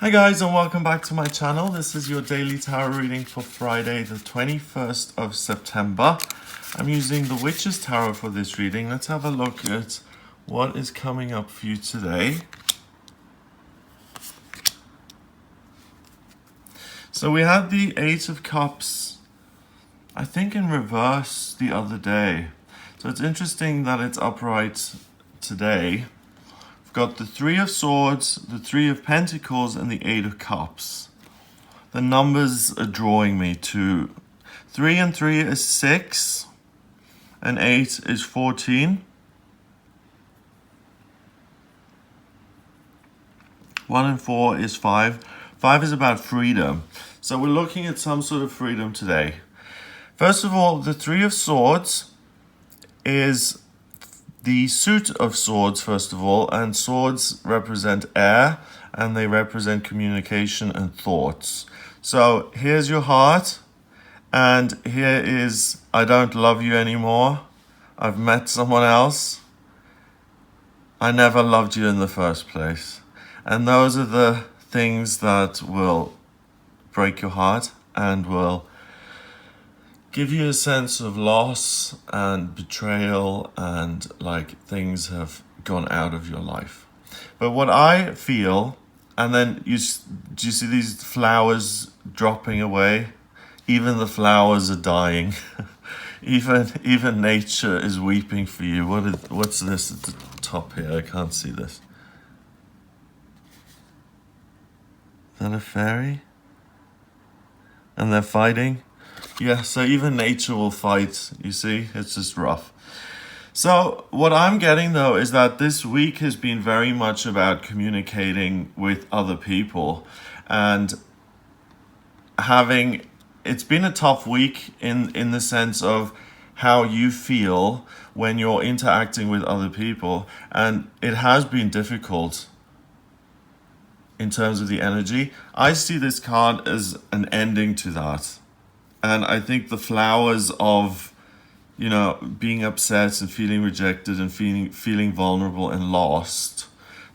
Hi guys, and welcome back to my channel. This is your daily tarot reading for Friday the 21st of September. I'm using the Witch's Tarot for this reading. Let's have a look at what is coming up for you today. So we had the Eight of Cups, I think in reverse the other day. So it's interesting that it's upright today. We've got the Three of Swords, the Three of Pentacles, and the Eight of Cups. The numbers are drawing me to 3 and 3 is 6, and 8 is 14. 1 and 4 is 5. 5 is about freedom. So we're looking at some sort of freedom today. First of all, the Three of Swords is the suit of swords, first of all, and swords represent air, and they represent communication and thoughts. So here's your heart, and here is, I don't love you anymore. I've met someone else. I never loved you in the first place. And those are the things that will break your heart and will give you a sense of loss and betrayal, and like things have gone out of your life. But what I feel, and then do you see these flowers dropping away? Even the flowers are dying. even nature is weeping for you. What's this at the top here? I can't see this. Is that a fairy? And they're fighting? Yeah, so even nature will fight, you see? It's just rough. So what I'm getting, though, is that this week has been very much about communicating with other people and it's been a tough week in the sense of how you feel when you're interacting with other people. And it has been difficult in terms of the energy. I see this card as an ending to that. And I think the flowers of, being upset and feeling rejected and feeling vulnerable and lost,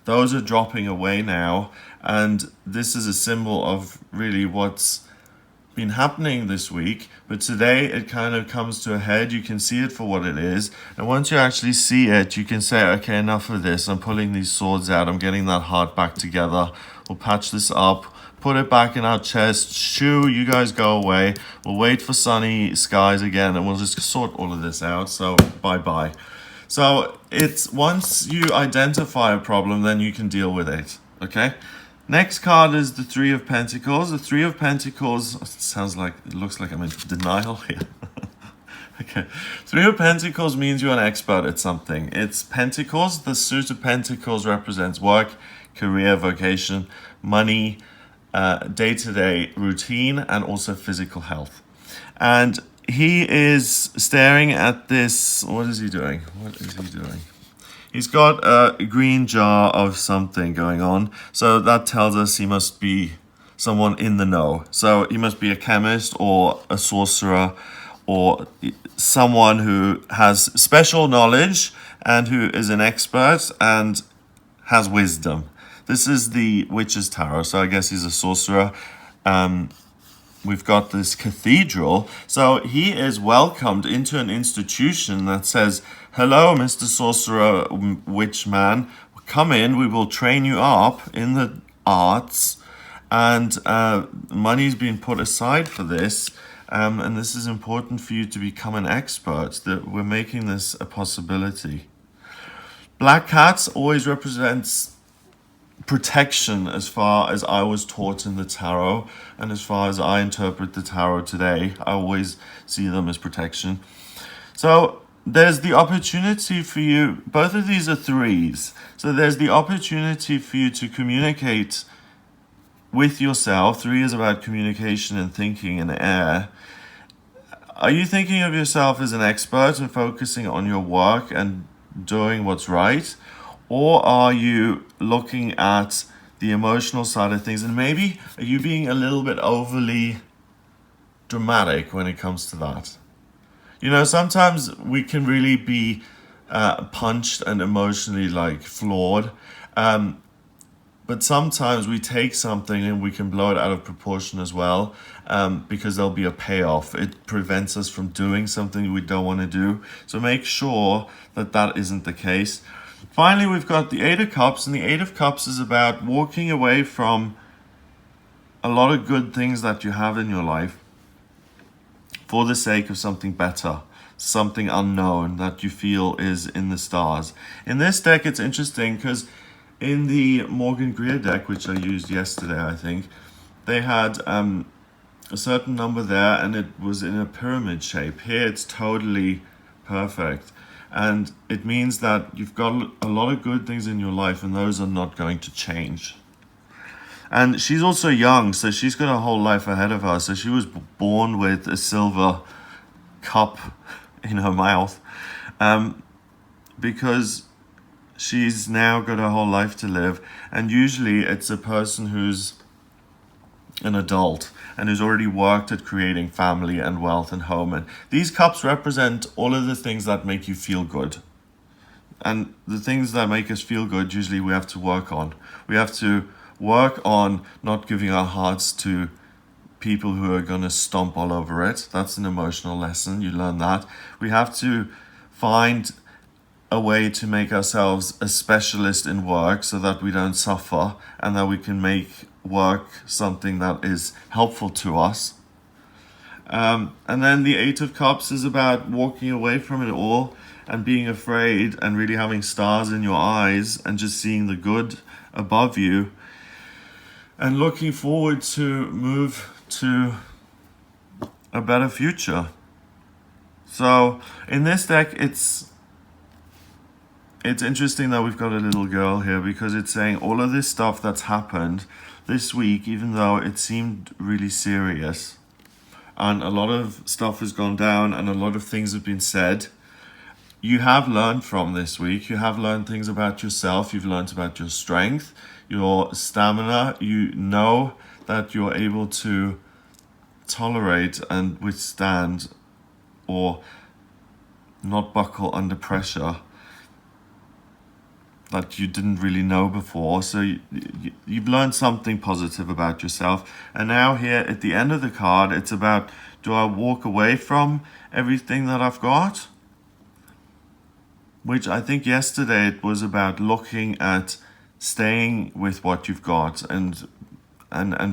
those are dropping away now. And this is a symbol of really what's been happening this week. But today it kind of comes to a head. You can see it for what it is. And once you actually see it, you can say, okay, enough of this. I'm pulling these swords out. I'm getting that heart back together. We'll patch this up. Put it back in our chest. Shoo, you guys go away. We'll wait for sunny skies again, and we'll just sort all of this out. So bye-bye. So it's once you identify a problem, then you can deal with it. Okay. Next card is the Three of Pentacles. The Three of Pentacles it looks like I'm in denial here. Okay. Three of Pentacles means you're an expert at something. It's Pentacles. The suit of Pentacles represents work, career, vocation, money, day-to-day routine, and also physical health. And he is staring at this. What is he doing? He's got a green jar of something going on. So that tells us he must be someone in the know. So he must be a chemist or a sorcerer or someone who has special knowledge and who is an expert and has wisdom. This is the Witch's Tarot, so I guess he's a sorcerer. We've got this cathedral. So he is welcomed into an institution that says, hello, Mr. Sorcerer, Witch Man. Come in, we will train you up in the arts. And money's been put aside for this. And this is important for you to become an expert. That we're making this a possibility. Black cats always represents protection, as far as I was taught in the tarot, and as far as I interpret the tarot today, I always see them as protection. So there's the opportunity for you. Both of these are threes. So there's the opportunity for you to communicate with yourself. 3 is about communication and thinking and air. Are you thinking of yourself as an expert and focusing on your work and doing what's right? Or are you looking at the emotional side of things? And maybe are you being a little bit overly dramatic when it comes to that? Sometimes we can really be punched and emotionally flawed. But sometimes we take something and we can blow it out of proportion as well, because there'll be a payoff. It prevents us from doing something we don't want to do. So make sure that that isn't the case. Finally, we've got the Eight of Cups, and the Eight of Cups is about walking away from a lot of good things that you have in your life for the sake of something better, something unknown that you feel is in the stars. In this deck, it's interesting because in the Morgan Greer deck, which I used yesterday, I think, they had a certain number there and it was in a pyramid shape. Here it's totally perfect. And it means that you've got a lot of good things in your life and those are not going to change. And she's also young, so she's got a whole life ahead of her. So she was born with a silver cup in her mouth, because she's now got a whole life to live. And usually it's a person who's an adult and who's already worked at creating family and wealth and home. And these cups represent all of the things that make you feel good. And the things that make us feel good, usually we have to work on. We have to work on not giving our hearts to people who are going to stomp all over it. That's an emotional lesson. You learn that. We have to find a way to make ourselves a specialist in work so that we don't suffer and that we can make work something that is helpful to us. And then the Eight of Cups is about walking away from it all and being afraid and really having stars in your eyes and just seeing the good above you and looking forward to move to a better future. So in this deck, it's interesting that we've got a little girl here because it's saying all of this stuff that's happened this week, even though it seemed really serious and a lot of stuff has gone down and a lot of things have been said, you have learned from this week. You have learned things about yourself. You've learned about your strength, your stamina. You know that you're able to tolerate and withstand or not buckle under pressure that you didn't really know before. So you've learned something positive about yourself. And now here at the end of the card, it's about, do I walk away from everything that I've got? Which I think yesterday it was about looking at staying with what you've got and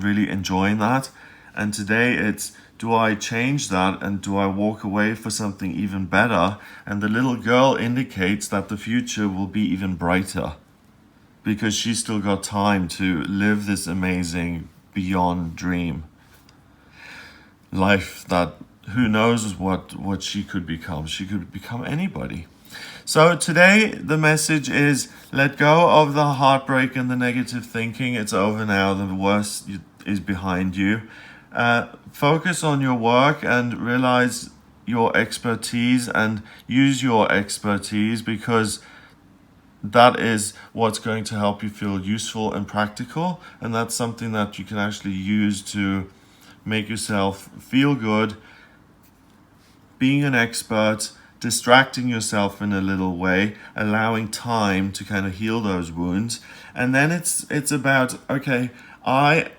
really enjoying that. And today it's, do I change that and do I walk away for something even better? And the little girl indicates that the future will be even brighter because she's still got time to live this amazing beyond dream life that who knows what she could become. She could become anybody. So today the message is, let go of the heartbreak and the negative thinking. It's over now. The worst is behind you. Focus on your work and realize your expertise and use your expertise because that is what's going to help you feel useful and practical. And that's something that you can actually use to make yourself feel good. Being an expert, distracting yourself in a little way, allowing time to kind of heal those wounds. And then it's about, okay, I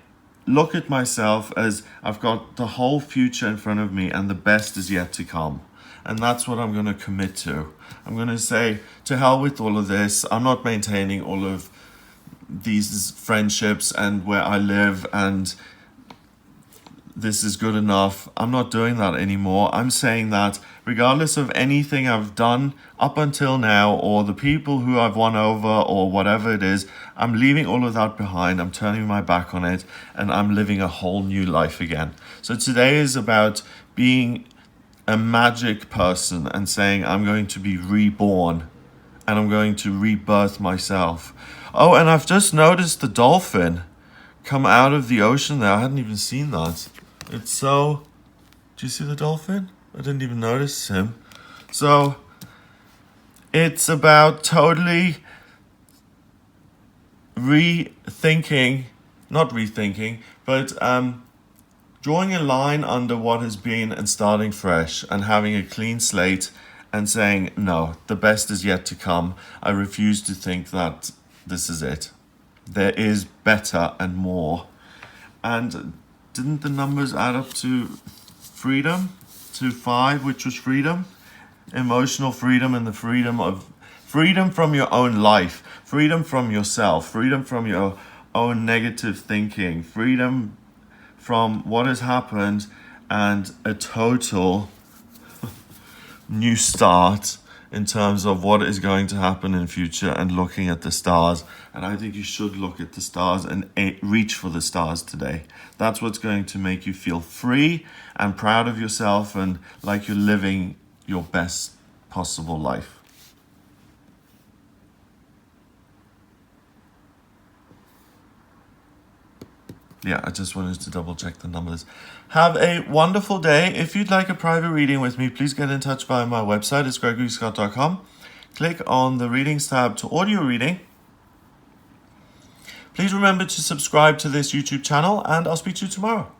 look at myself as I've got the whole future in front of me and the best is yet to come. And that's what I'm going to commit to. I'm going to say, to hell with all of this. I'm not maintaining all of these friendships and where I live and this is good enough. I'm not doing that anymore. I'm saying that regardless of anything I've done up until now or the people who I've won over or whatever it is, I'm leaving all of that behind. I'm turning my back on it and I'm living a whole new life again. So today is about being a magic person and saying I'm going to be reborn and I'm going to rebirth myself. Oh, and I've just noticed the dolphin come out of the ocean there. I hadn't even seen that. It's so... Do you see the dolphin? I didn't even notice him. So it's about totally rethinking, not rethinking, but drawing a line under what has been and starting fresh and having a clean slate and saying, no, the best is yet to come. I refuse to think that this is it. There is better and more. And didn't the numbers add up to freedom? To 5, which was freedom? Emotional freedom, and the freedom from your own life, freedom from yourself, freedom from your own negative thinking, freedom from what has happened, and a total new start in terms of what is going to happen in future, and looking at the stars. And I think you should look at the stars and reach for the stars today. That's what's going to make you feel free and proud of yourself, and like you're living your best possible life. Yeah, I just wanted to double check the numbers. Have a wonderful day. If you'd like a private reading with me, please get in touch via my website. It's gregoryscott.com. Click on the readings tab to audio reading. Please remember to subscribe to this YouTube channel, and I'll speak to you tomorrow.